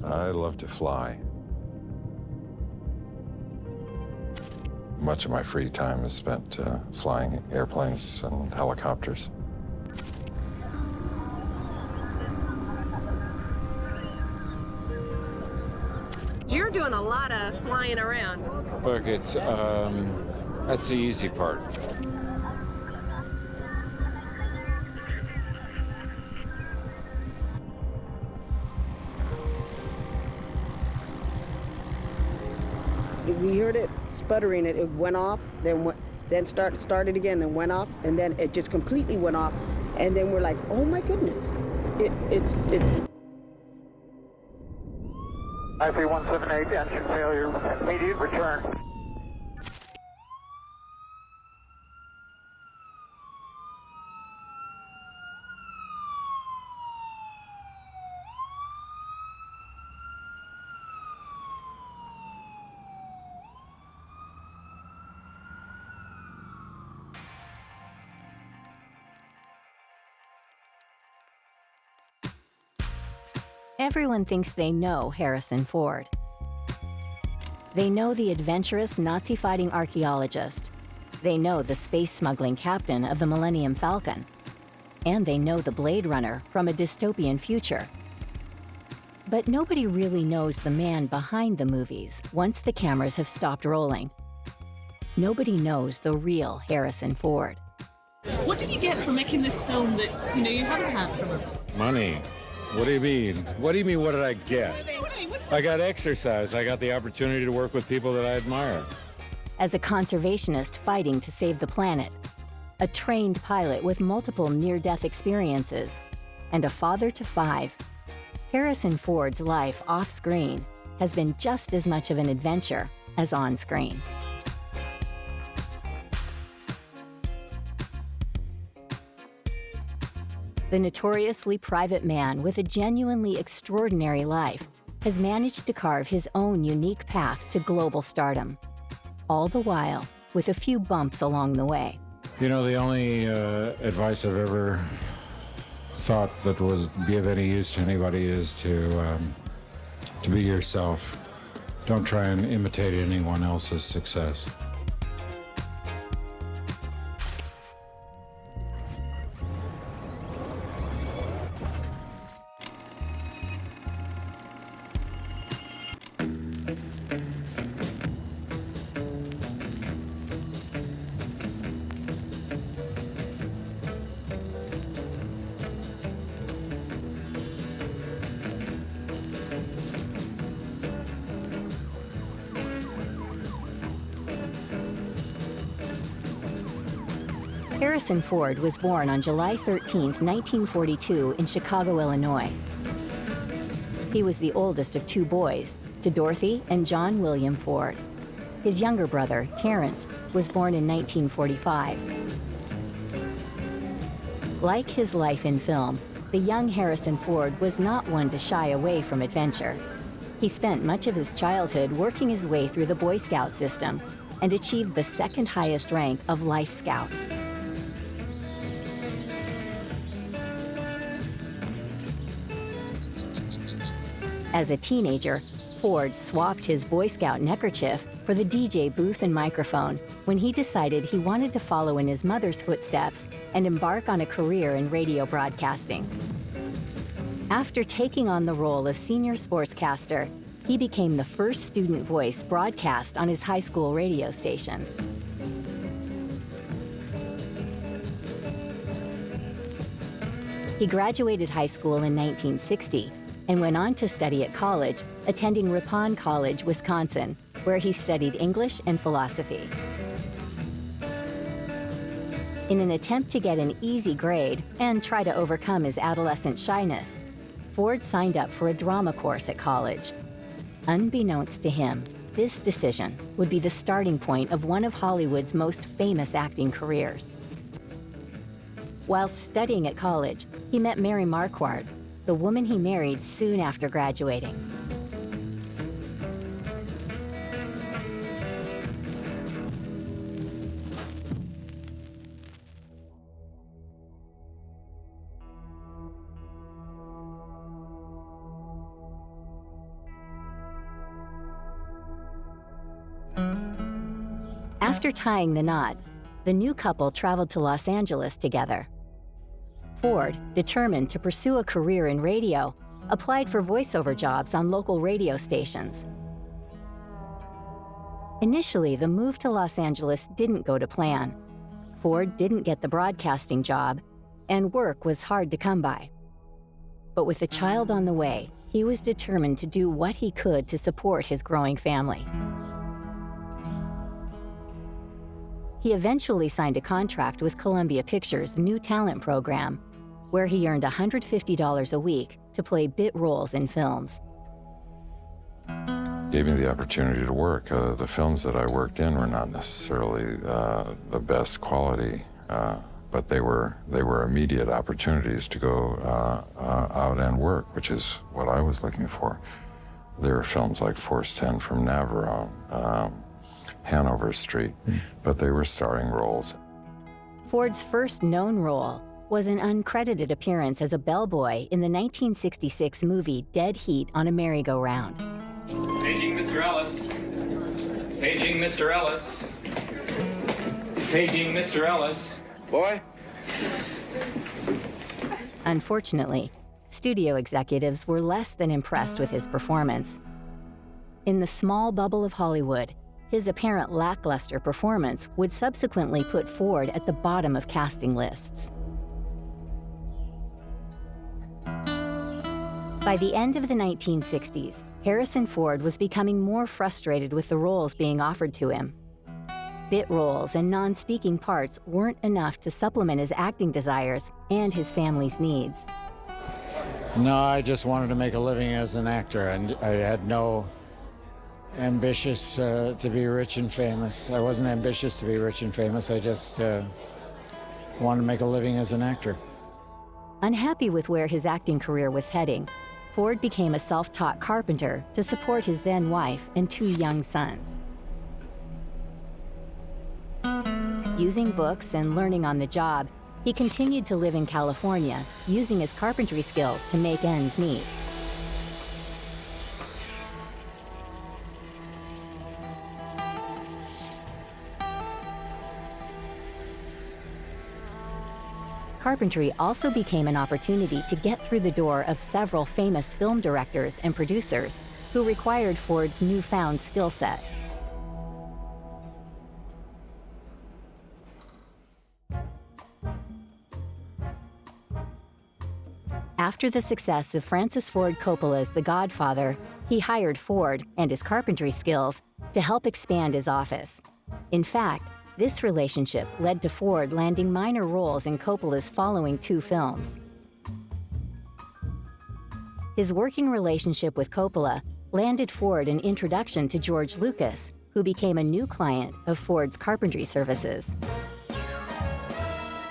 I love to fly. Much of my free time is spent flying airplanes and helicopters. You're doing a lot of flying around. Look, that's the easy part. We heard it sputtering. It went off, then started again, then went off, and then it just completely went off. And then we're like, oh my goodness, it's. I-3178, engine failure, immediate return. Everyone thinks they know Harrison Ford. They know the adventurous Nazi-fighting archaeologist. They know the space-smuggling captain of the Millennium Falcon. And they know the Blade Runner from a dystopian future. But nobody really knows the man behind the movies once the cameras have stopped rolling. Nobody knows the real Harrison Ford. What did you get from making this film that, you haven't had from him? Money. What do you mean? What do you mean, what did I get? I got exercise. I got the opportunity to work with people that I admire. As a conservationist fighting to save the planet, a trained pilot with multiple near-death experiences, and a father to 5, Harrison Ford's life off-screen has been just as much of an adventure as on-screen. The notoriously private man with a genuinely extraordinary life has managed to carve his own unique path to global stardom, all the while with a few bumps along the way. The only advice I've ever thought that was be of any use to anybody is to be yourself. Don't try and imitate anyone else's success. Harrison Ford was born on July 13, 1942 in Chicago, Illinois. He was the oldest of 2 boys, to Dorothy and John William Ford. His younger brother, Terrence, was born in 1945. Like his life in film, the young Harrison Ford was not one to shy away from adventure. He spent much of his childhood working his way through the Boy Scout system and achieved the 2nd highest rank of Life Scout. As a teenager, Ford swapped his Boy Scout neckerchief for the DJ booth and microphone when he decided he wanted to follow in his mother's footsteps and embark on a career in radio broadcasting. After taking on the role of senior sportscaster, he became the first student voice broadcast on his high school radio station. He graduated high school in 1960 and went on to study at college, attending Ripon College, Wisconsin, where he studied English and philosophy. In an attempt to get an easy grade and try to overcome his adolescent shyness, Ford signed up for a drama course at college. Unbeknownst to him, this decision would be the starting point of one of Hollywood's most famous acting careers. While studying at college, he met Mary Marquardt, the woman he married soon after graduating. After tying the knot, the new couple traveled to Los Angeles together. Ford, determined to pursue a career in radio, applied for voiceover jobs on local radio stations. Initially, the move to Los Angeles didn't go to plan. Ford didn't get the broadcasting job, and work was hard to come by. But with a child on the way, he was determined to do what he could to support his growing family. He eventually signed a contract with Columbia Pictures' New Talent program, where he earned $150 a week to play bit roles in films. Gave me the opportunity to work. The films that I worked in were not necessarily the best quality, but they were immediate opportunities to go out and work, which is what I was looking for. There were films like Force 10 from Navarone, Hanover Street, but they were starring roles. Ford's first known role was an uncredited appearance as a bellboy in the 1966 movie Dead Heat on a Merry-Go-Round. Paging Mr. Ellis. Paging Mr. Ellis. Paging Mr. Ellis. Boy? Unfortunately, studio executives were less than impressed with his performance. In the small bubble of Hollywood, his apparent lackluster performance would subsequently put Ford at the bottom of casting lists. By the end of the 1960s, Harrison Ford was becoming more frustrated with the roles being offered to him. Bit roles and non-speaking parts weren't enough to supplement his acting desires and his family's needs. No, I just wanted to make a living as an actor, and I had no ambitious to be rich and famous. I wasn't ambitious to be rich and famous. I just wanted to make a living as an actor. Unhappy with where his acting career was heading, Ford became a self-taught carpenter to support his then wife and 2 young sons. Using books and learning on the job, he continued to live in California, using his carpentry skills to make ends meet. Carpentry also became an opportunity to get through the door of several famous film directors and producers who required Ford's newfound skill set. After the success of Francis Ford Coppola's The Godfather, he hired Ford and his carpentry skills to help expand his office. In fact, this relationship led to Ford landing minor roles in Coppola's following 2 films. His working relationship with Coppola landed Ford an introduction to George Lucas, who became a new client of Ford's carpentry services.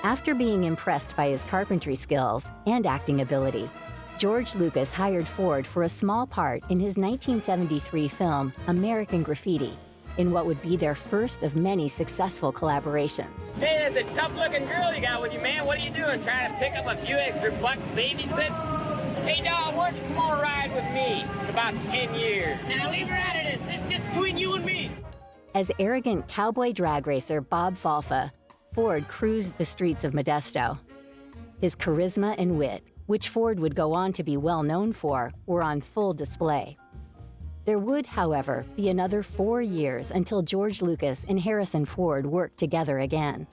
After being impressed by his carpentry skills and acting ability, George Lucas hired Ford for a small part in his 1973 film American Graffiti, in what would be their first of many successful collaborations. Hey, that's a tough-looking girl you got with you, man. What are you doing, trying to pick up a few extra bucks babysit? Hey, dog, why don't you come on a ride with me in about 10 years? Now leave her out of this. This is just between you and me. As arrogant cowboy drag racer Bob Falfa, Ford cruised the streets of Modesto. His charisma and wit, which Ford would go on to be well known for, were on full display. There would, however, be another 4 years until George Lucas and Harrison Ford worked together again.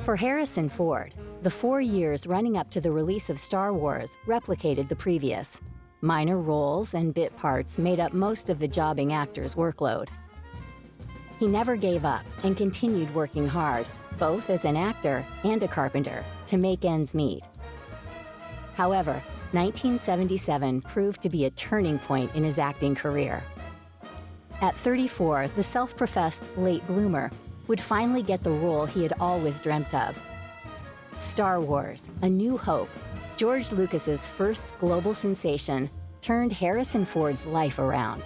For Harrison Ford, the 4 years running up to the release of Star Wars replicated the previous. Minor roles and bit parts made up most of the jobbing actor's workload. He never gave up and continued working hard, both as an actor and a carpenter, to make ends meet. However, 1977 proved to be a turning point in his acting career. At 34, the self-professed late bloomer would finally get the role he had always dreamt of. Star Wars: A New Hope, George Lucas's first global sensation, turned Harrison Ford's life around.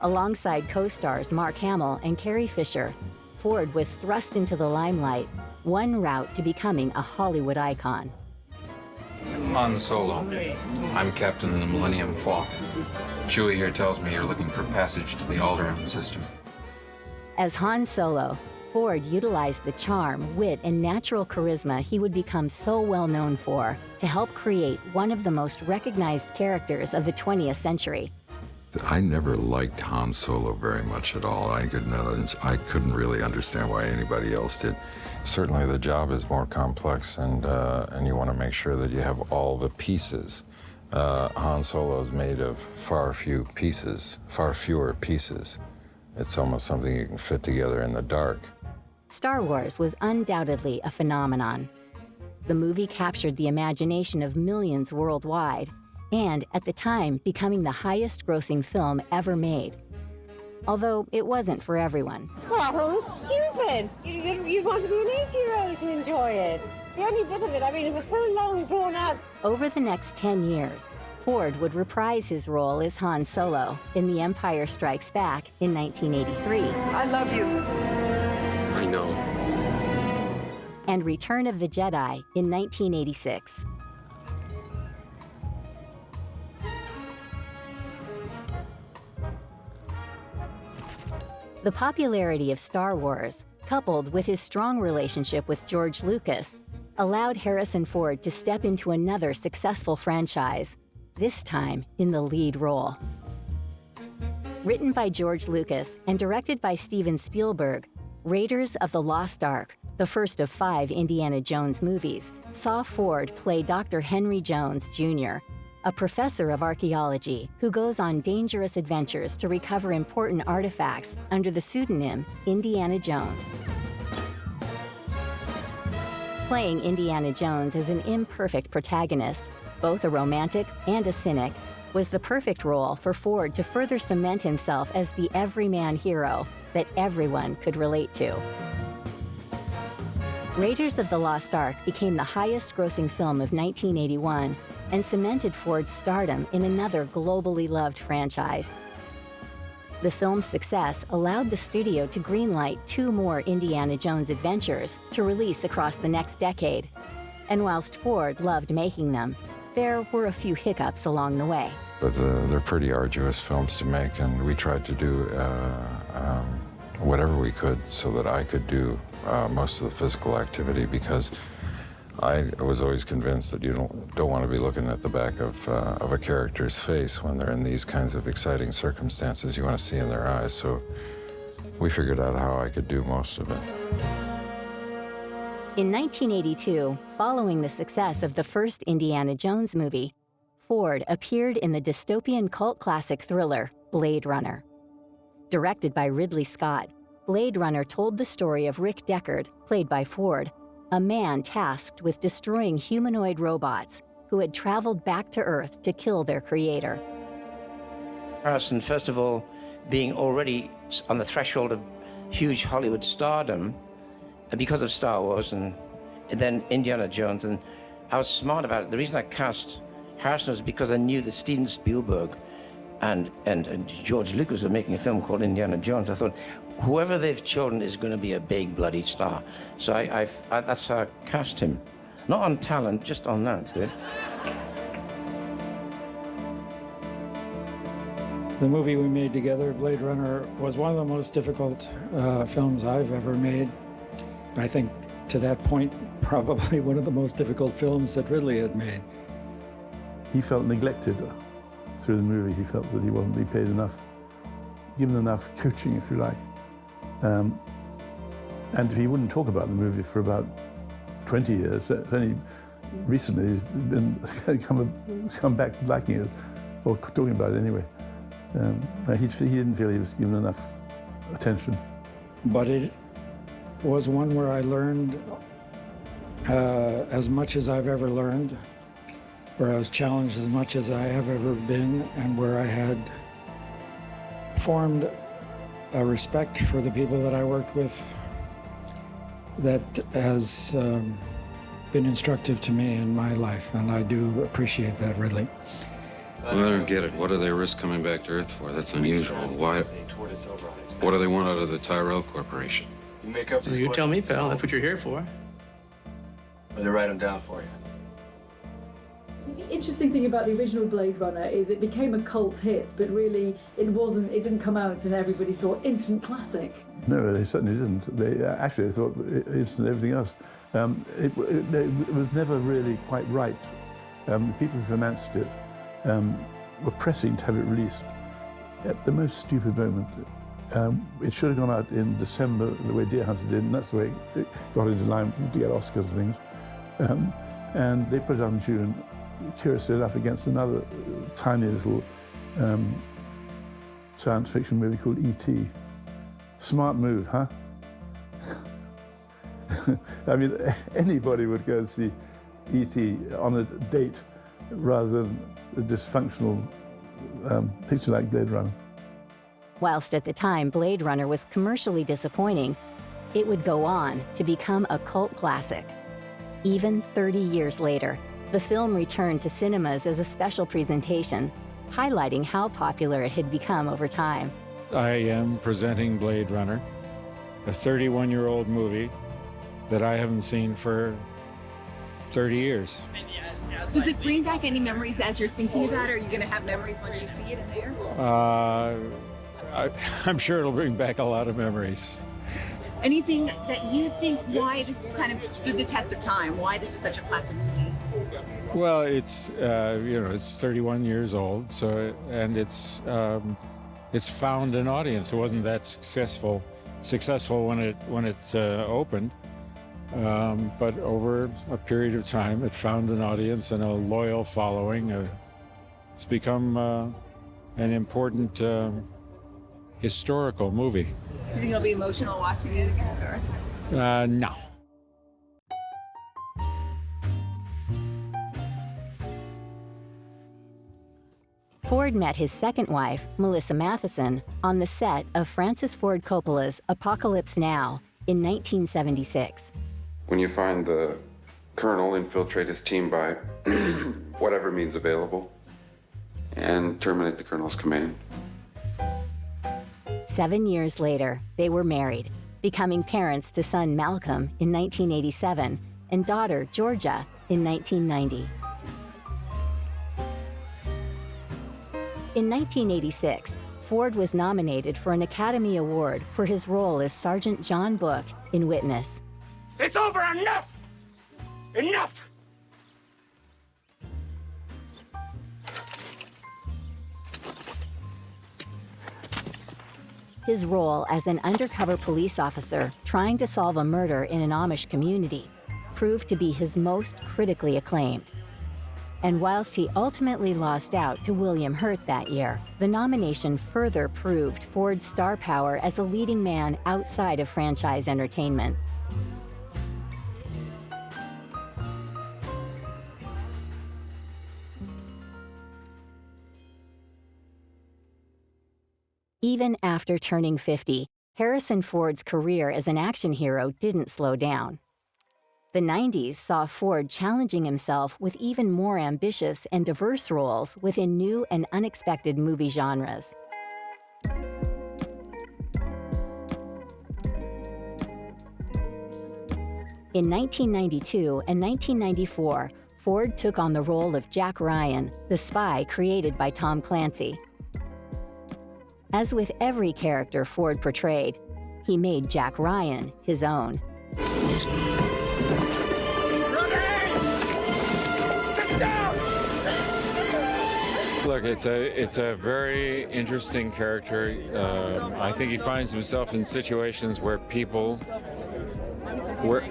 Alongside co-stars Mark Hamill and Carrie Fisher, Ford was thrust into the limelight, one route to becoming a Hollywood icon. Han Solo. I'm captain of the Millennium Falcon. Chewie here tells me you're looking for passage to the Alderaan system. As Han Solo, Ford utilized the charm, wit, and natural charisma he would become so well known for to help create one of the most recognized characters of the 20th century. I never liked Han Solo very much at all. I couldn't really understand why anybody else did. Certainly the job is more complex, and you want to make sure that you have all the pieces. Han Solo is made of far fewer pieces. It's almost something you can fit together in the dark. Star Wars was undoubtedly a phenomenon. The movie captured the imagination of millions worldwide, and at the time becoming the highest-grossing film ever made. Although it wasn't for everyone. Oh, stupid! You'd want to be an 8-year-old to enjoy it. The only bit of it, I mean, it was so long drawn out. Over the next 10 years, Ford would reprise his role as Han Solo in The Empire Strikes Back in 1983. I love you. I know. And Return of the Jedi in 1986. The popularity of Star Wars, coupled with his strong relationship with George Lucas, allowed Harrison Ford to step into another successful franchise, this time in the lead role. Written by George Lucas and directed by Steven Spielberg, Raiders of the Lost Ark, the first of 5 Indiana Jones movies, saw Ford play Dr. Henry Jones, Jr., a professor of archaeology who goes on dangerous adventures to recover important artifacts under the pseudonym Indiana Jones. Playing Indiana Jones as an imperfect protagonist, both a romantic and a cynic, was the perfect role for Ford to further cement himself as the everyman hero that everyone could relate to. Raiders of the Lost Ark became the highest-grossing film of 1981 and cemented Ford's stardom in another globally loved franchise. The film's success allowed the studio to greenlight 2 more Indiana Jones adventures to release across the next decade. And whilst Ford loved making them, there were a few hiccups along the way. But they're pretty arduous films to make, and we tried to do whatever we could so that I could do most of the physical activity, because I was always convinced that you don't want to be looking at the back of a character's face when they're in these kinds of exciting circumstances. You want to see in their eyes, so we figured out how I could do most of it. In 1982, following the success of the first Indiana Jones movie, Ford appeared in the dystopian cult classic thriller, Blade Runner. Directed by Ridley Scott, Blade Runner told the story of Rick Deckard, played by Ford, a man tasked with destroying humanoid robots who had traveled back to Earth to kill their creator. Harrison, first of all, being already on the threshold of huge Hollywood stardom, because of Star Wars and then Indiana Jones, and I was smart about it. The reason I cast Harrison was because I knew that Steven Spielberg and George Lucas were making a film called Indiana Jones. I thought, whoever they've chosen is going to be a big bloody star. So I that's how I cast him. Not on talent, just on that bit. The movie we made together, Blade Runner, was one of the most difficult films I've ever made. I think, to that point, probably one of the most difficult films that Ridley had made. He felt neglected through the movie. He felt that he wasn't being paid enough, given enough coaching, if you like. And he wouldn't talk about the movie for about 20 years. Only recently he's been come back to liking it, or talking about it anyway. He didn't feel he was given enough attention. But it was one where I learned as much as I've ever learned, where I was challenged as much as I have ever been, and where I had formed a respect for the people that I worked with that has been instructive to me in my life, and I do appreciate that, really. Well, I don't get it. What do they risk coming back to Earth for? That's unusual. Why? What do they want out of the Tyrell Corporation? You tell me, pal. That's what you're here for. Or they write them down for you. interesting thing about the original Blade Runner is it became a cult hit, but really it didn't come out and everybody thought instant classic. No, they certainly didn't. They thought instant everything else. It was never really quite right. The people who financed it were pressing to have it released at the most stupid moment. It should have gone out in December, the way Deer Hunter did, and that's the way it got into line to get Oscars and things. And they put it out in June, curiously enough, against another tiny little science fiction movie called E.T. Smart move, huh? I mean, anybody would go and see E.T. on a date rather than a dysfunctional picture like Blade Runner. Whilst at the time Blade Runner was commercially disappointing, it would go on to become a cult classic. Even 30 years later, the film returned to cinemas as a special presentation, highlighting how popular it had become over time. I am presenting Blade Runner, a 31-year-old movie that I haven't seen for 30 years. Does it bring back any memories as you're thinking about it? Are you going to have memories when you see it in there? I'm sure it'll bring back a lot of memories. Anything that you think why this kind of stood the test of time, why this is such a classic to me? Well, it's it's 31 years old, and it's found an audience. It wasn't that successful when it opened, but over a period of time, it found an audience and a loyal following. It's become an important historical movie. Do you think it'll be emotional watching it again? Or? No. Ford met his second wife, Melissa Matheson, on the set of Francis Ford Coppola's Apocalypse Now in 1976. When you find the colonel, infiltrate his team by whatever means available and terminate the colonel's command. 7 years later, they were married, becoming parents to son Malcolm in 1987 and daughter Georgia in 1990. In 1986, Ford was nominated for an Academy Award for his role as Sergeant John Book in Witness. It's over! Enough! Enough! His role as an undercover police officer trying to solve a murder in an Amish community proved to be his most critically acclaimed. And whilst he ultimately lost out to William Hurt that year, the nomination further proved Ford's star power as a leading man outside of franchise entertainment. Even after turning 50, Harrison Ford's career as an action hero didn't slow down. The 90s saw Ford challenging himself with even more ambitious and diverse roles within new and unexpected movie genres. In 1992 and 1994, Ford took on the role of Jack Ryan, the spy created by Tom Clancy. As with every character Ford portrayed, he made Jack Ryan his own. Look, it's a very interesting character. I think he finds himself in situations where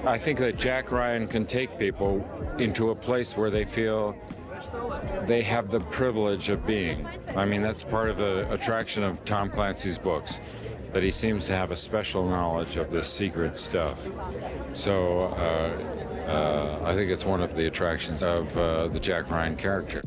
I think that Jack Ryan can take people into a place where they feel they have the privilege of being. I mean, that's part of the attraction of Tom Clancy's books, that he seems to have a special knowledge of this secret stuff. So I think it's one of the attractions of the Jack Ryan character.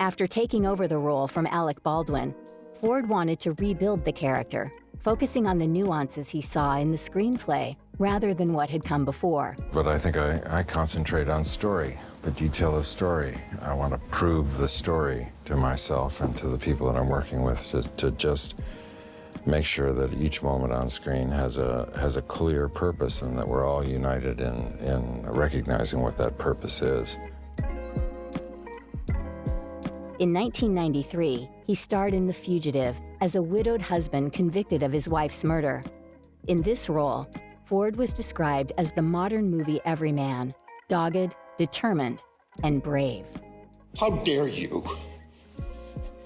After taking over the role from Alec Baldwin, Ford wanted to rebuild the character, focusing on the nuances he saw in the screenplay rather than what had come before. But I think I concentrate on story, the detail of story. I want to prove the story to myself and to the people that I'm working with, to just make sure that each moment on screen has a clear purpose and that we're all united in recognizing what that purpose is. In 1993, he starred in The Fugitive as a widowed husband convicted of his wife's murder. In this role, Ford was described as the modern movie everyman, dogged, determined, and brave. How dare you?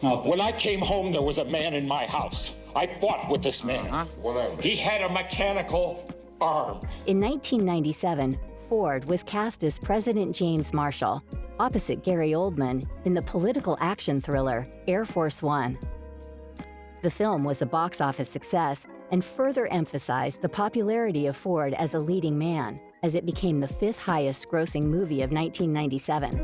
When I came home, there was a man in my house. I fought with this man. He had a mechanical arm. In 1997, Ford was cast as President James Marshall, opposite Gary Oldman in the political action thriller Air Force One. The film was a box office success and further emphasized the popularity of Ford as a leading man, as it became the 5th highest grossing movie of 1997.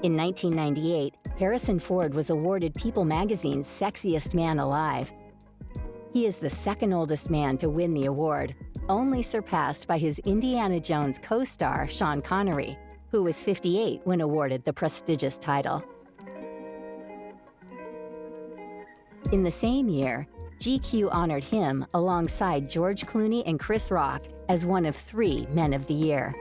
In 1998, Harrison Ford was awarded People magazine's Sexiest Man Alive. He is the second oldest man to win the award, only surpassed by his Indiana Jones co-star Sean Connery, who was 58 when awarded the prestigious title. In the same year, GQ honored him alongside George Clooney and Chris Rock as one of 3 Men of the Year.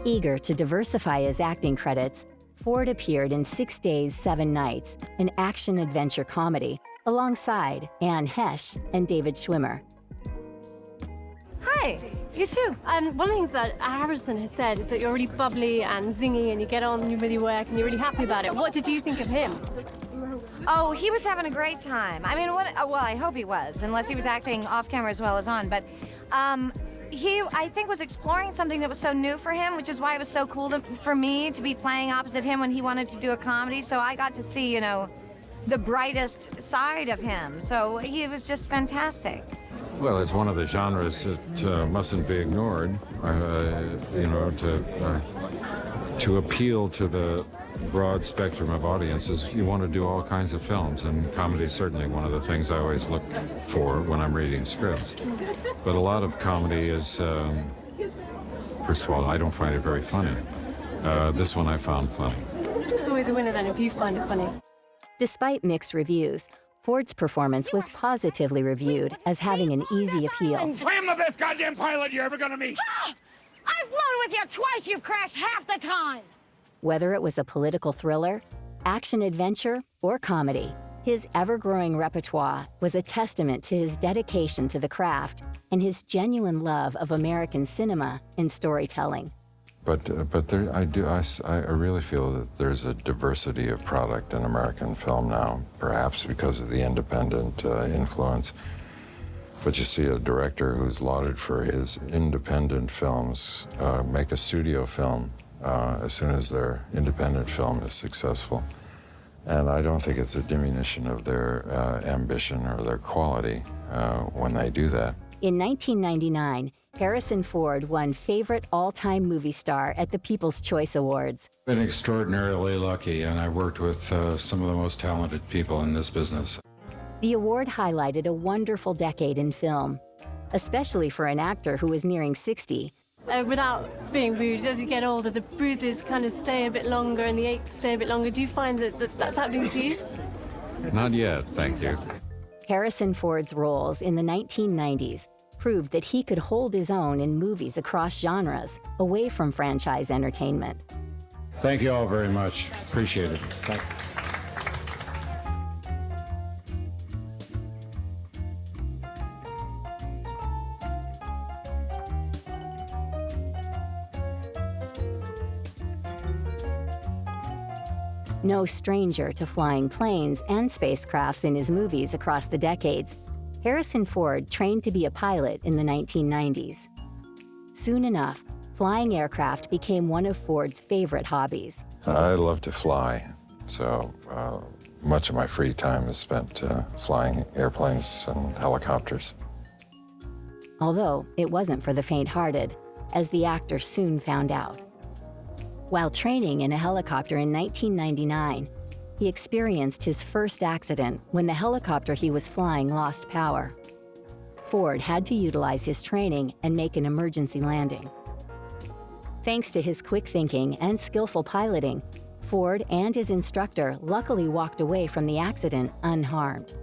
Eager to diversify his acting credits, Ford appeared in 6 Days, 7 Nights, an action-adventure comedy, alongside Anne Hesh and David Schwimmer. Hi, you too. One of the things that Harrison has said is that you're really bubbly and zingy and you get on, you really work, and you're really happy about it. What did you think of him? Oh, he was having a great time. I mean, well, I hope he was, unless he was acting off camera as well as on, but he, I think, was exploring something that was so new for him, which is why it was so cool for me to be playing opposite him when he wanted to do a comedy. So I got to see, you know, the brightest side of him. So he was just fantastic. Well, it's one of the genres that mustn't be ignored, you know, to appeal to the broad spectrum of audiences. You want to do all kinds of films, and comedy is certainly one of the things I always look for when I'm reading scripts. But a lot of comedy is, first of all, I don't find it very funny. This one I found funny. It's always a winner then if you find it funny. Despite mixed reviews, Ford's performance was positively reviewed as having an easy appeal. I am the best goddamn pilot you're ever gonna meet. I've flown with you twice. You've crashed half the time. Whether it was a political thriller, action-adventure, or comedy, his ever-growing repertoire was a testament to his dedication to the craft and his genuine love of American cinema and storytelling. But there, I really feel that there's a diversity of product in American film now, perhaps because of the independent influence. But you see a director who's lauded for his independent films make a studio film as soon as their independent film is successful. And I don't think it's a diminution of their ambition or their quality when they do that. In 1999, Harrison Ford won Favorite All-Time Movie Star at the People's Choice Awards. Been extraordinarily lucky, and I've worked with some of the most talented people in this business. The award highlighted a wonderful decade in film, especially for an actor who was nearing 60. Without being rude, as you get older, the bruises kind of stay a bit longer and the aches stay a bit longer. Do you find that that's happening to you? Not yet, thank you. Harrison Ford's roles in the 1990s proved that he could hold his own in movies across genres, away from franchise entertainment. Thank you all very much. Appreciate it. Thank you. No stranger to flying planes and spacecrafts in his movies across the decades, Harrison Ford trained to be a pilot in the 1990s. Soon enough, flying aircraft became one of Ford's favorite hobbies. I love to fly, so much of my free time is spent flying airplanes and helicopters. Although it wasn't for the faint-hearted, as the actor soon found out. While training in a helicopter in 1999, he experienced his first accident when the helicopter he was flying lost power. Ford had to utilize his training and make an emergency landing. Thanks to his quick thinking and skillful piloting, Ford and his instructor luckily walked away from the accident unharmed.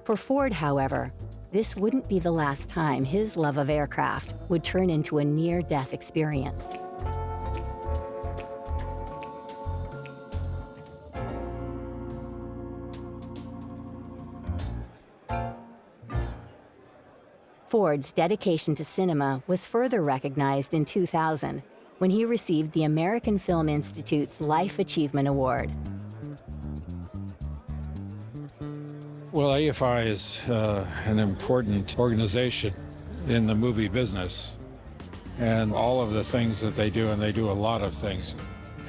For Ford, however, this wouldn't be the last time his love of aircraft would turn into a near-death experience. Ford's dedication to cinema was further recognized in 2000 when he received the American Film Institute's Life Achievement Award. Well, AFI is an important organization in the movie business, and all of the things that they do, and they do a lot of things,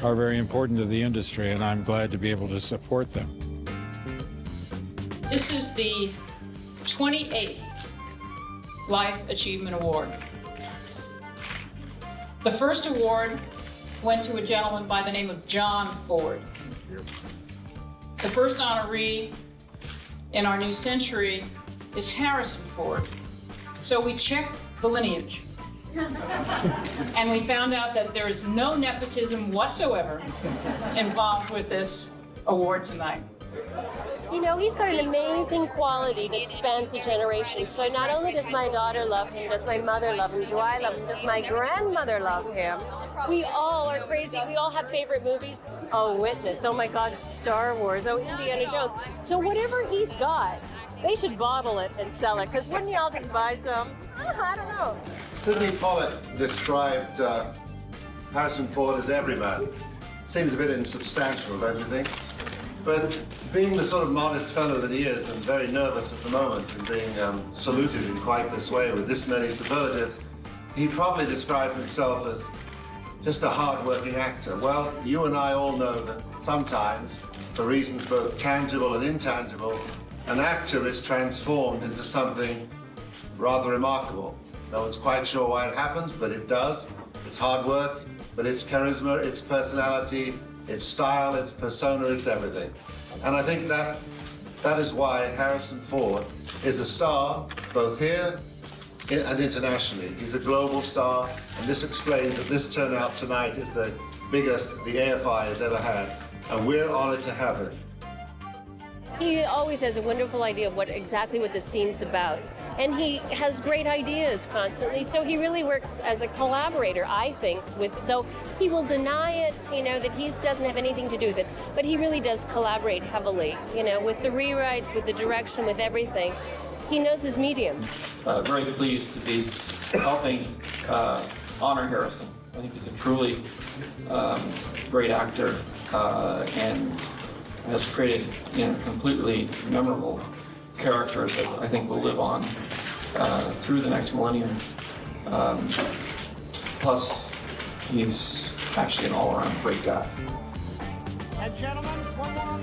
are very important to the industry, and I'm glad to be able to support them. This is the 28th Life Achievement Award. The first award went to a gentleman by the name of John Ford. The first honoree in our new century is Harrison Ford. So we checked the lineage. And we found out that there is no nepotism whatsoever involved with this award tonight. You know, he's got an amazing quality that spans the generations. So not only does my daughter love him, does my mother love him, do I love him, does my grandmother love him? We all are crazy. We all have favorite movies. Oh, Witness. Oh my God, Star Wars. Oh, Indiana Jones. So whatever he's got, they should bottle it and sell it, because wouldn't y'all just buy some? I don't know. Sidney Pollack described Harrison Ford as everyman. Seems a bit insubstantial, don't you think? But being the sort of modest fellow that he is, and very nervous at the moment, and being saluted in quite this way with this many superlatives, he probably described himself as just a hard-working actor. Well, you and I all know that sometimes, for reasons both tangible and intangible, an actor is transformed into something rather remarkable. No one's quite sure why it happens, but it does. It's hard work, but it's charisma, it's personality, it's style, it's persona, it's everything. And I think that is why Harrison Ford is a star, both here and internationally. He's a global star, and this explains that this turnout tonight is the biggest the AFI has ever had, and we're honored to have it. He always has a wonderful idea of exactly what the scene's about. And he has great ideas constantly, so he really works as a collaborator, I think, though he will deny it, that he doesn't have anything to do with it, but he really does collaborate heavily, with the rewrites, with the direction, with everything. He knows his medium. Very pleased to be helping honor Harrison. I think he's a truly great actor and has created completely memorable characters that I think will live on through the next millennium. Plus, he's actually an all-around great guy. And gentlemen, one more.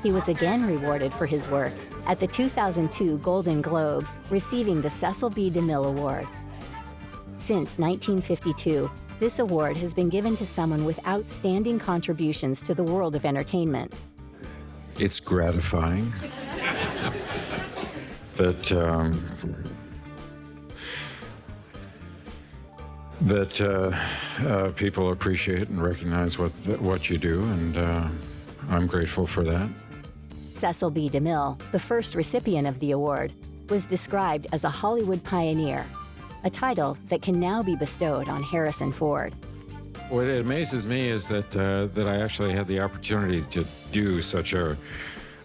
He was again rewarded for his work at the 2002 Golden Globes, receiving the Cecil B. DeMille Award. Since 1952, this award has been given to someone with outstanding contributions to the world of entertainment. It's gratifying that people appreciate and recognize what you do, and I'm grateful for that. Cecil B. DeMille, the first recipient of the award, was described as a Hollywood pioneer, a title that can now be bestowed on Harrison Ford. What amazes me is that I actually had the opportunity to do such a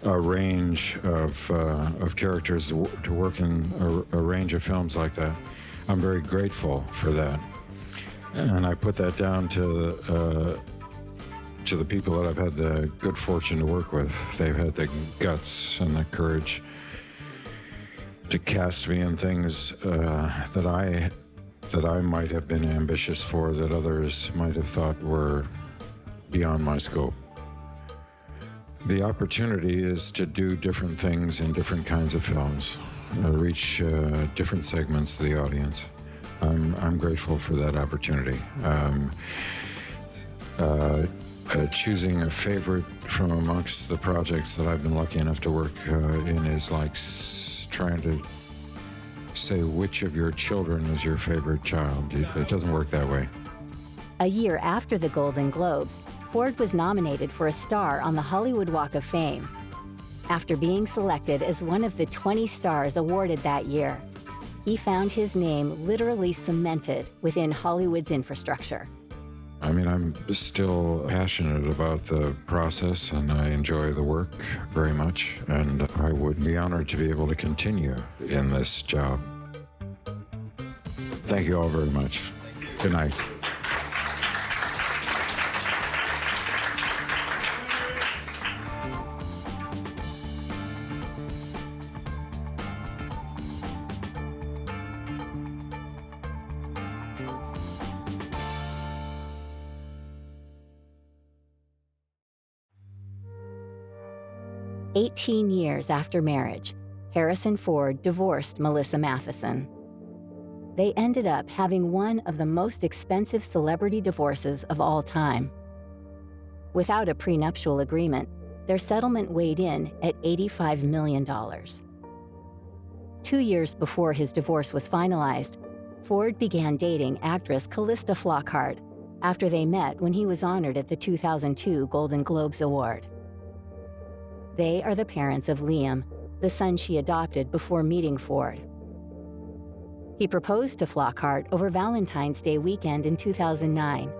range of characters, to work in a range of films like that. I'm very grateful for that, and I put that down to the people that I've had the good fortune to work with. They've had the guts and the courage to cast me in things that I might have been ambitious for, that others might have thought were beyond my scope. The opportunity is to do different things in different kinds of films, reach different segments of the audience. I'm grateful for that opportunity. Choosing a favorite from amongst the projects that I've been lucky enough to work in is like trying to say which of your children is your favorite child. It doesn't work that way. A year after the Golden Globes, Ford was nominated for a star on the Hollywood Walk of Fame. After being selected as one of the 20 stars awarded that year, he found his name literally cemented within Hollywood's infrastructure. I mean, I'm still passionate about the process, and I enjoy the work very much, and I would be honored to be able to continue in this job. Thank you all very much. Good night. "18 years after marriage, Harrison Ford divorced Melissa Matheson. They ended up having one of the most expensive celebrity divorces of all time. Without a prenuptial agreement, their settlement weighed in at $85 million. 2 years before his divorce was finalized, Ford began dating actress Callista Flockhart after they met when he was honored at the 2002 Golden Globes Award. They are the parents of Liam, the son she adopted before meeting Ford. He proposed to Flockhart over Valentine's Day weekend in 2009.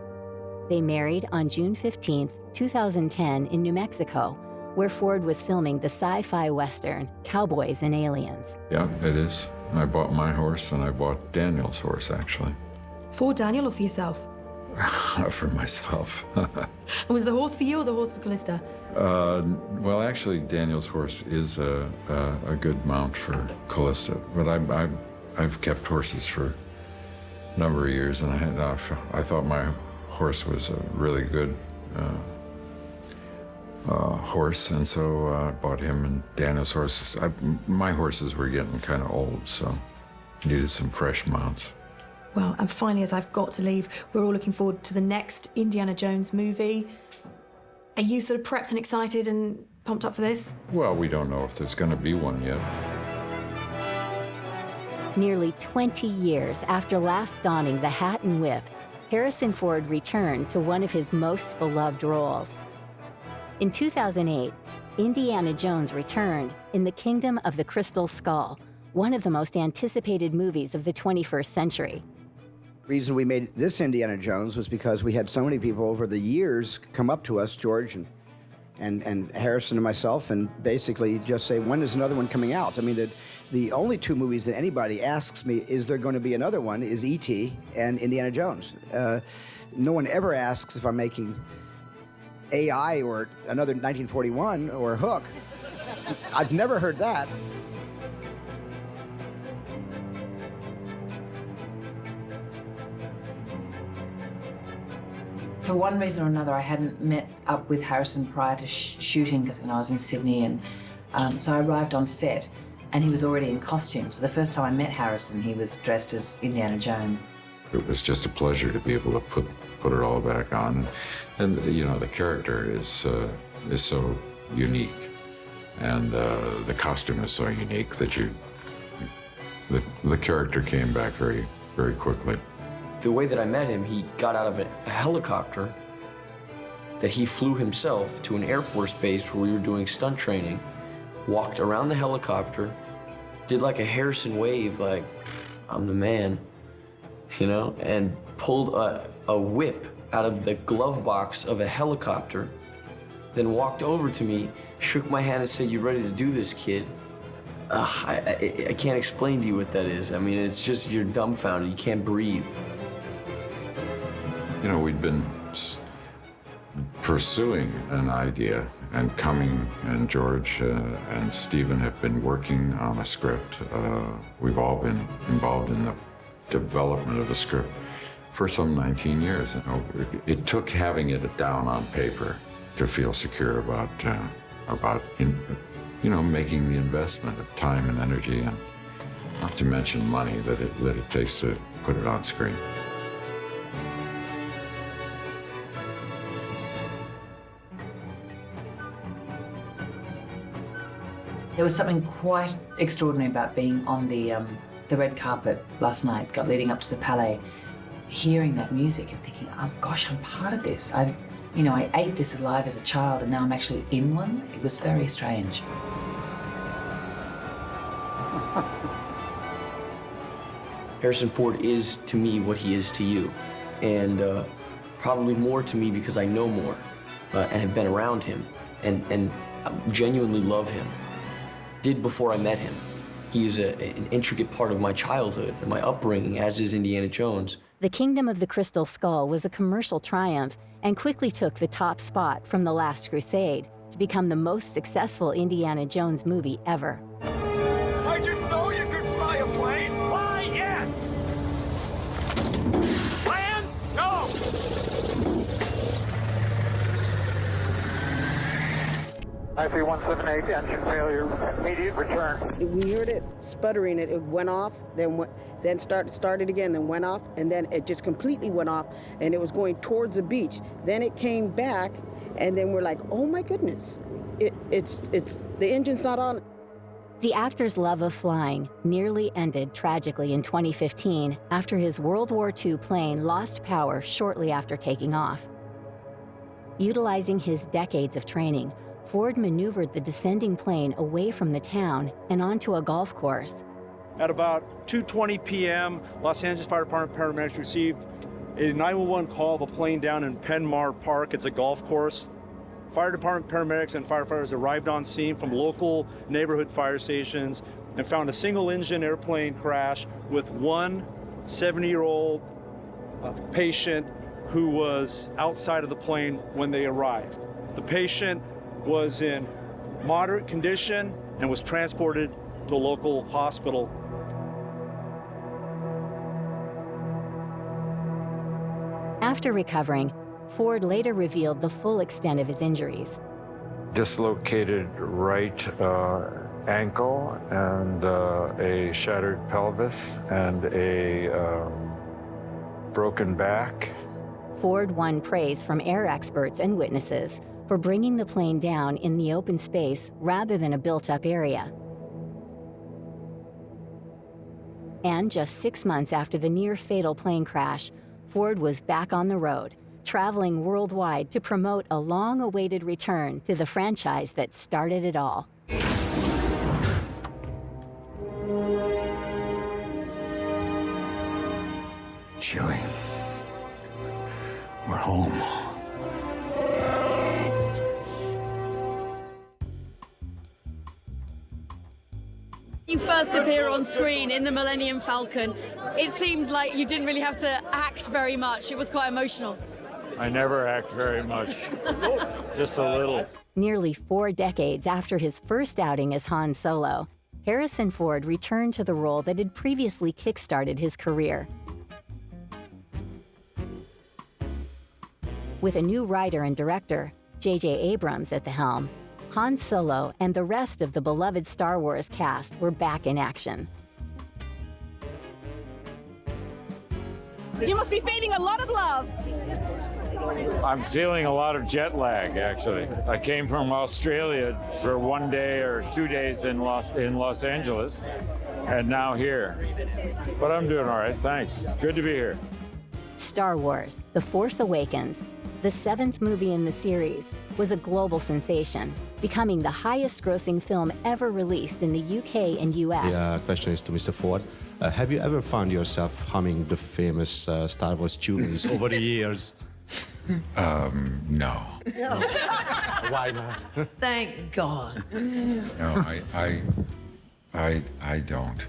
They married on June 15, 2010 in New Mexico, where Ford was filming the sci-fi western Cowboys and Aliens. Yeah, it is. I bought my horse and I bought Daniel's horse, actually. For Daniel or for yourself? For myself. Was the horse for you or the horse for Callista? Well, actually, Daniel's horse is a good mount for Callista, but I've kept horses for a number of years, and I thought my horse was a really good horse, and so I bought him and Daniel's horse. My horses were getting kind of old, so needed some fresh mounts. Well, and finally, as I've got to leave, we're all looking forward to the next Indiana Jones movie. Are you sort of prepped and excited and pumped up for this? Well, we don't know if there's going to be one yet. Nearly 20 years after last donning the hat and whip, Harrison Ford returned to one of his most beloved roles. In 2008, Indiana Jones returned in The Kingdom of the Crystal Skull, one of the most anticipated movies of the 21st century. The reason we made this Indiana Jones was because we had so many people over the years come up to us, George and Harrison and myself, and basically just say, when is another one coming out? I mean, the only two movies that anybody asks me, is there going to be another one, is E.T. and Indiana Jones. No one ever asks if I'm making AI or another 1941 or Hook. I've never heard that. For one reason or another, I hadn't met up with Harrison prior to shooting because I was in Sydney, and so I arrived on set, and he was already in costume. So the first time I met Harrison, he was dressed as Indiana Jones. It was just a pleasure to be able to put it all back on, and you know, the character is so unique, and the costume is so unique that the character came back very, very quickly. The way that I met him, he got out of a helicopter that he flew himself to an Air Force base where we were doing stunt training, walked around the helicopter, did like a Harrison wave, like, I'm the man, you know, and pulled a whip out of the glove box of a helicopter, then walked over to me, shook my hand and said, "You ready to do this, kid?" I can't explain to you what that is. I mean, it's just, you're dumbfounded, you can't breathe. You know, we'd been pursuing an idea, and Cumming and George and Stephen have been working on a script. We've all been involved in the development of the script for some 19 years. You know, it took having it down on paper to feel secure about making the investment of time and energy, and not to mention money that it takes to put it on screen. There was something quite extraordinary about being on the the red carpet last night, leading up to the Palais, hearing that music and thinking, oh gosh, I'm part of this. I ate this alive as a child and now I'm actually in one. It was very strange. Harrison Ford is to me what he is to you, and probably more to me because I know more and have been around him and genuinely love him. Did before I met him. He is an intricate part of my childhood and my upbringing, as is Indiana Jones. The Kingdom of the Crystal Skull was a commercial triumph and quickly took the top spot from The Last Crusade to become the most successful Indiana Jones movie ever. I didn't know you could fly a plane. Why, yes. Land, go. IP-178, engine failure, immediate return. We heard it sputtering, it went off, then started again, then went off, and then it just completely went off, and it was going towards the beach. Then it came back, and then we're like, oh my goodness, it's the engine's not on. The actor's love of flying nearly ended tragically in 2015 after his World War II plane lost power shortly after taking off. Utilizing his decades of training, Ford maneuvered the descending plane away from the town and onto a golf course. At about 2:20 p.m., Los Angeles Fire Department paramedics received a 911 call of a plane down in Penmar Park. It's a golf course. Fire department paramedics and firefighters arrived on scene from local neighborhood fire stations and found a single-engine airplane crash with one 70-year-old patient who was outside of the plane when they arrived. The patient was in moderate condition and was transported to a local hospital. After recovering, Ford later revealed the full extent of his injuries. Dislocated right ankle and a shattered pelvis and a broken back. Ford won praise from air experts and witnesses for bringing the plane down in the open space rather than a built-up area. And just 6 months after the near-fatal plane crash, Ford was back on the road, traveling worldwide to promote a long-awaited return to the franchise that started it all. Chewie, we're home. You first appear on screen in the Millennium Falcon. It seemed like you didn't really have to act very much. It was quite emotional. I never act very much, just a little. Nearly 4 decades after his first outing as Han Solo, Harrison Ford returned to the role that had previously kick-started his career. With a new writer and director, J.J. Abrams at the helm, Han Solo and the rest of the beloved Star Wars cast were back in action. You must be feeling a lot of love. I'm feeling a lot of jet lag, actually. I came from Australia for 1 day or 2 days in Los Angeles, and now here. But I'm doing all right, thanks. Good to be here. Star Wars: The Force Awakens, the 7th movie in the series, was a global sensation, becoming the highest-grossing film ever released in the UK and US. The question is to Mr. Ford. Have you ever found yourself humming the famous Star Wars tunes over the years? No. Why not? Thank God. No, I don't.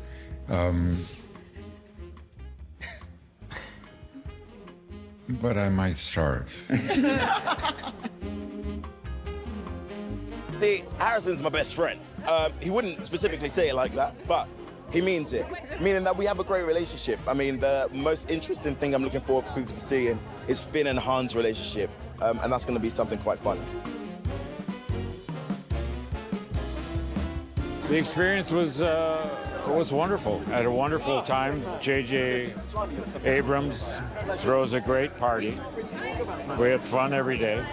But I might start. See, Harrison's my best friend. He wouldn't specifically say it like that, but he means it. Meaning that we have a great relationship. I mean, the most interesting thing I'm looking forward for people to see is Finn and Han's relationship. And that's going to be something quite fun. The experience was wonderful. I had a wonderful time. J.J. Abrams throws a great party. We had fun every day.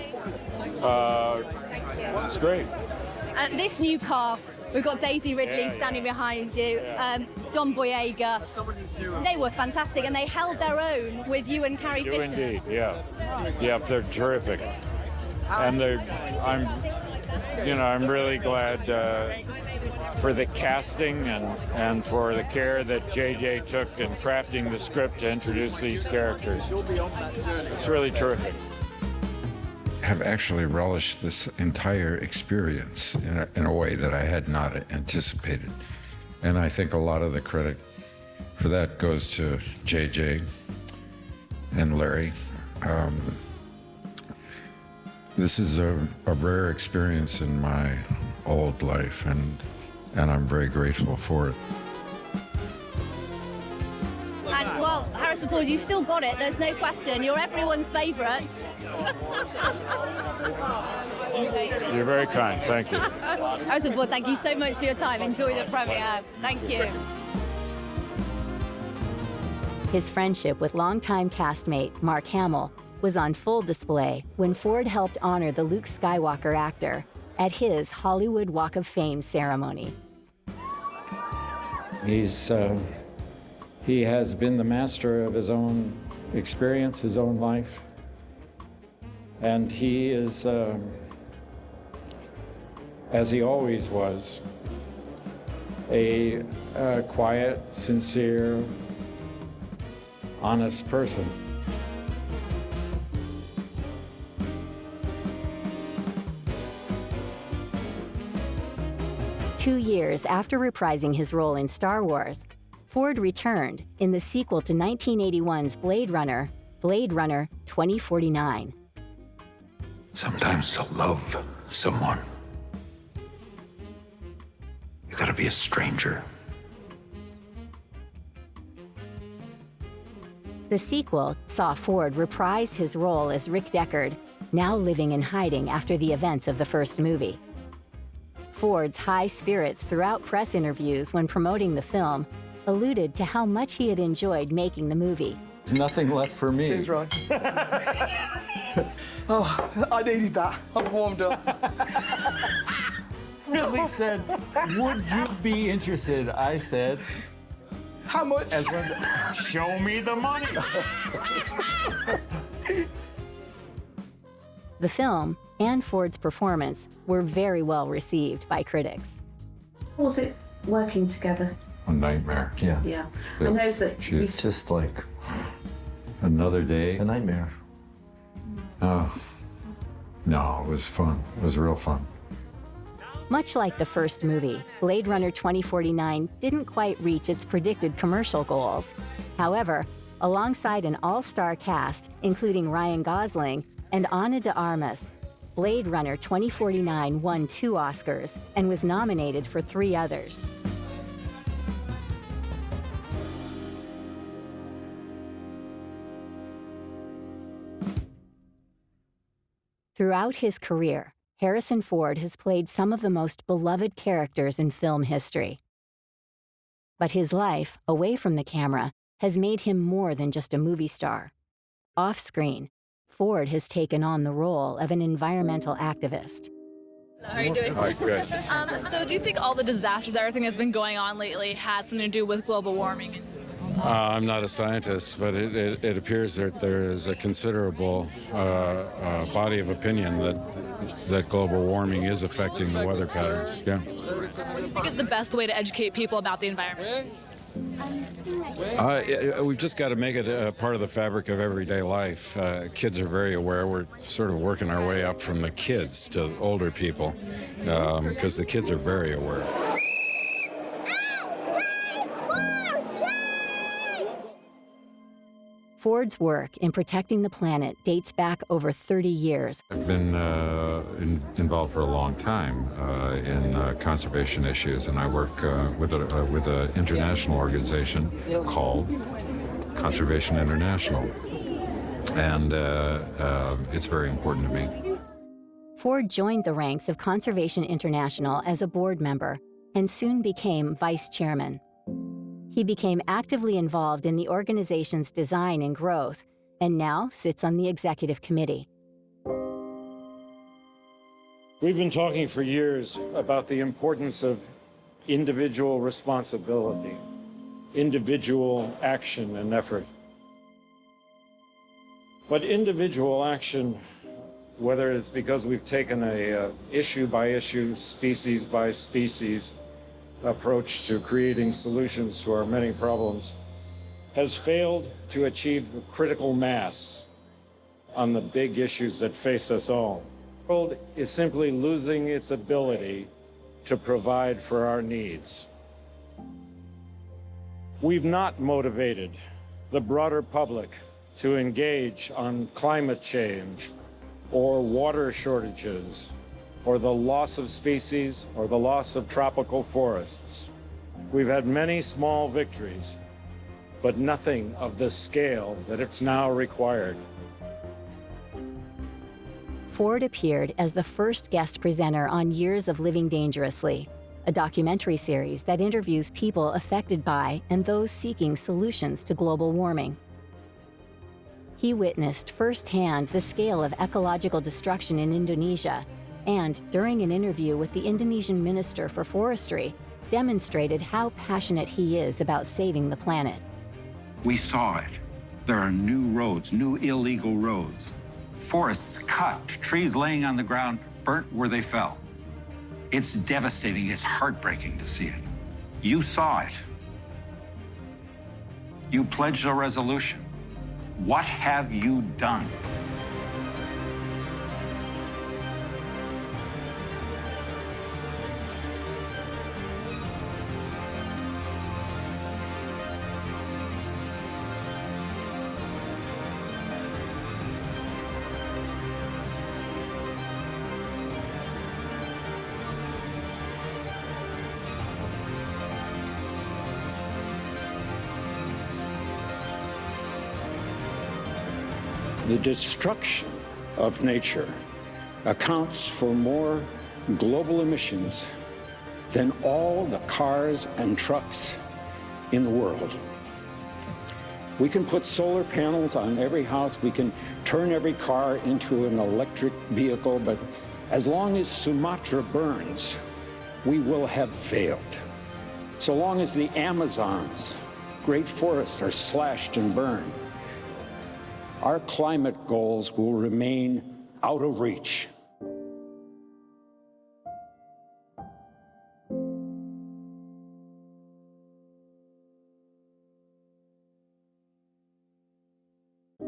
It's great. This new cast, we've got Daisy Ridley standing behind you, John Boyega. They were fantastic, and they held their own with you and Carrie Fisher. Indeed, yeah. Yeah, they're terrific. And I'm really glad for the casting and for the care that JJ took in crafting the script to introduce these characters. It's really terrific. Have actually relished this entire experience in a way that I had not anticipated. And I think a lot of the credit for that goes to JJ and Larry. This is a rare experience in my old life, and I'm very grateful for it. And, well, Harrison Ford, you've still got it. There's no question. You're everyone's favourite. You're very kind. Thank you. Harrison Ford, thank you so much for your time. Enjoy the premiere. Thank you. His friendship with longtime castmate Mark Hamill was on full display when Ford helped honor the Luke Skywalker actor at his Hollywood Walk of Fame ceremony. He has been the master of his own experience, his own life. And he is, as he always was, a quiet, sincere, honest person. Two years after reprising his role in Star Wars, Ford returned in the sequel to 1981's Blade Runner 2049. Sometimes to love someone, you gotta be a stranger. The sequel saw Ford reprise his role as Rick Deckard, now living in hiding after the events of the first movie. Ford's high spirits throughout press interviews when promoting the film alluded to how much he had enjoyed making the movie. There's nothing left for me. Cheers, Ryan. Oh, I needed that. I've warmed up. Ridley said, would you be interested? I said, how much? Show me the money. The film and Ford's performance were very well received by critics. Was it working together? A nightmare. Yeah. Yeah. I know that It's just like another day. a nightmare. Oh, no, it was fun. It was real fun. Much like the first movie, Blade Runner 2049 didn't quite reach its predicted commercial goals. However, alongside an all-star cast, including Ryan Gosling and Ana de Armas, Blade Runner 2049 won 2 Oscars and was nominated for 3 others. Throughout his career, Harrison Ford has played some of the most beloved characters in film history. But his life, away from the camera, has made him more than just a movie star. Off-screen, Ford has taken on the role of an environmental activist. How are you doing? Hi, good. So do you think all the disasters, everything that's been going on lately, had something to do with global warming? I'm not a scientist, but it appears that there is a considerable body of opinion that global warming is affecting the weather patterns. Yeah. What do you think is the best way to educate people about the environment? We've just got to make it a part of the fabric of everyday life. Kids are very aware. We're sort of working our way up from the kids to older people because the kids are very aware. Ford's work in protecting the planet dates back over 30 years. I've been involved for a long time in conservation issues, and I work with an international organization called Conservation International, and it's very important to me. Ford joined the ranks of Conservation International as a board member and soon became vice chairman. He became actively involved in the organization's design and growth, and now sits on the executive committee. We've been talking for years about the importance of individual responsibility, individual action and effort. But individual action, whether it's because we've taken a issue by issue, species by species approach to creating solutions to our many problems, has failed to achieve critical mass on the big issues that face us all. The world is simply losing its ability to provide for our needs. We've not motivated the broader public to engage on climate change or water shortages or the loss of species or the loss of tropical forests. We've had many small victories, but nothing of the scale that it's now required. Ford appeared as the first guest presenter on Years of Living Dangerously, a documentary series that interviews people affected by and those seeking solutions to global warming. He witnessed firsthand the scale of ecological destruction in Indonesia and, during an interview with the Indonesian Minister for Forestry, demonstrated how passionate he is about saving the planet. We saw it. There are new roads, new illegal roads. Forests cut, trees laying on the ground, burnt where they fell. It's devastating, it's heartbreaking to see it. You saw it. You pledged a resolution. What have you done? The destruction of nature accounts for more global emissions than all the cars and trucks in the world. We can put solar panels on every house, we can turn every car into an electric vehicle, but as long as Sumatra burns, we will have failed. So long as the Amazon's great forests are slashed and burned, our climate goals will remain out of reach.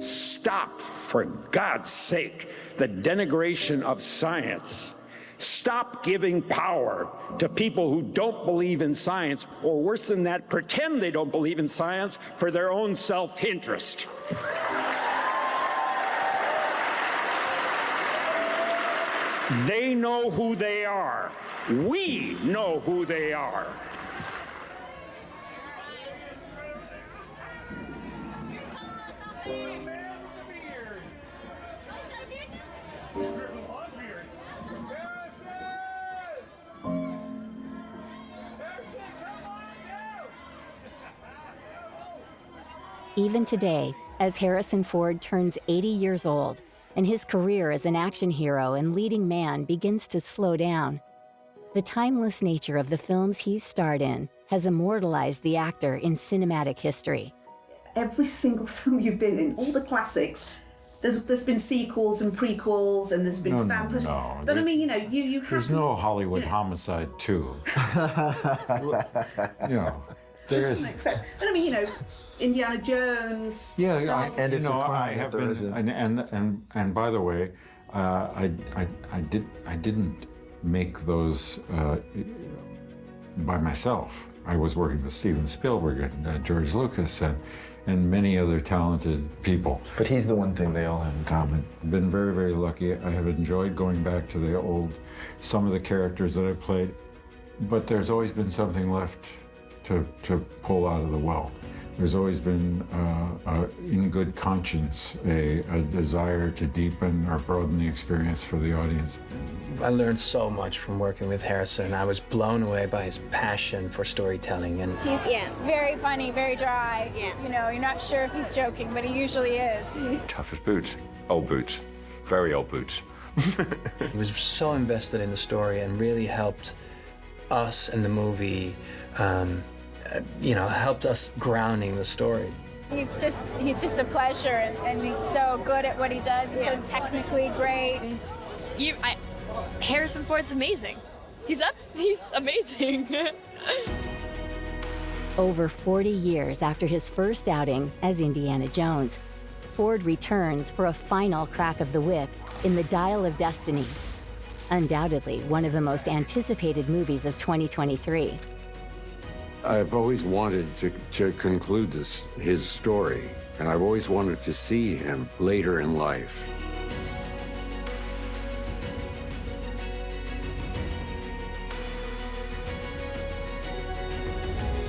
Stop, for God's sake, the denigration of science. Stop giving power to people who don't believe in science, or worse than that, pretend they don't believe in science for their own self-interest. They know who they are. We know who they are. Even today, as Harrison Ford turns 80 years old, and his career as an action hero and leading man begins to slow down, the timeless nature of the films he's starred in has immortalized the actor in cinematic history. Every single film you've been in, all the classics, there's been sequels and prequels, and there's been vampires. No, but I mean, you know, you have. There's no Hollywood Homicide 2. You know, there is. But I mean, you know, Indiana Jones. Yeah, and it's a crime I have that there been, and by the way, I didn't make those by myself. I was working with Steven Spielberg and George Lucas and many other talented people. But he's the one thing they all have in common. Been very, very lucky. I have enjoyed going back to some of the characters that I played, but there's always been something left to pull out of the well. There's always been, in good conscience, a desire to deepen or broaden the experience for the audience. I learned so much from working with Harrison. I was blown away by his passion for storytelling. And he's very funny, very dry. You know, you're not sure if he's joking, but he usually is. Tough as boots. Old boots. Very old boots. He was so invested in the story and really helped us and the movie, helped us grounding the story. He's just a pleasure, and he's so good at what he does. He's so technically great. Harrison Ford's amazing. He's amazing. Over 40 years after his first outing as Indiana Jones, Ford returns for a final crack of the whip in The Dial of Destiny. Undoubtedly one of the most anticipated movies of 2023. I've always wanted to conclude his story, and I've always wanted to see him later in life.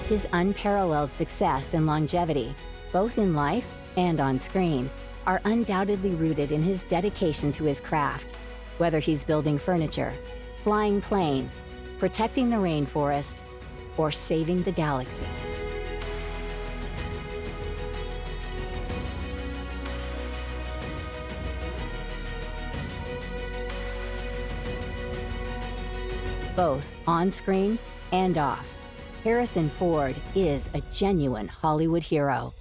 His unparalleled success and longevity, both in life and on screen, are undoubtedly rooted in his dedication to his craft, whether he's building furniture, flying planes, protecting the rainforest, or saving the galaxy. Both on screen and off, Harrison Ford is a genuine Hollywood hero.